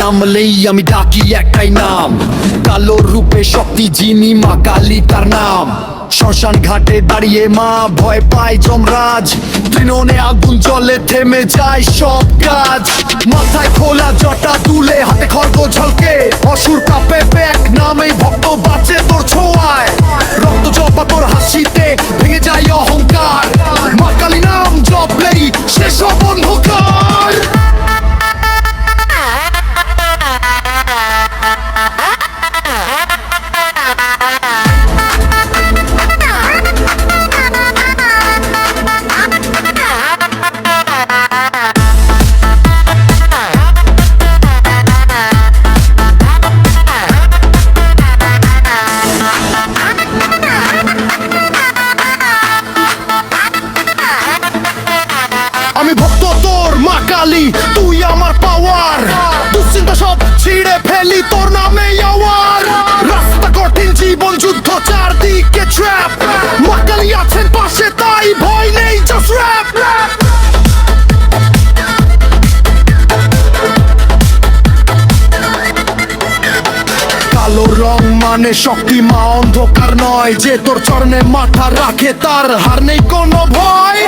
নামলেই আমি ডাকি একটাই নাম, কালো রূপে শক্তি যিনি মা কালী তার নাম। শ্মশান ঘাটে দাঁড়িয়ে মা ভয় পায় যমরাজ, তৃণনে আগুন জলে থেমে যায় সব কাজ। মাথায় খোলা জটা তুলে হাতে খড়গ ঝলকে, অসুর কাঁপে এক নামেই ভক্ত বাঁচে তোর ছোঁয়ায়। রক্ত জপা তোর হাসিতে ভেঙে যায় অহংকার, মা কালী নাম জপলেই শেষ সব অন্ধকার। আমি ভক্ত তোর মা কালী, তুই আমার পাওয়ার, দুশ্চিন্তা সব ছিঁড়ে ফেলি তোর নামে আওয়ার। রাস্তা কঠিন জীবন যুদ্ধ চারদিকে ট্র্যাপ, মা কালী আছেন পাশে তাই ভয় নেই জাস্ট র‍্যাপ। কালো রং মানে শক্তি মা, অন্ধকার নয়। যে তোর চরণে মাথা রাখে তার হার নেই কোনো ভয়।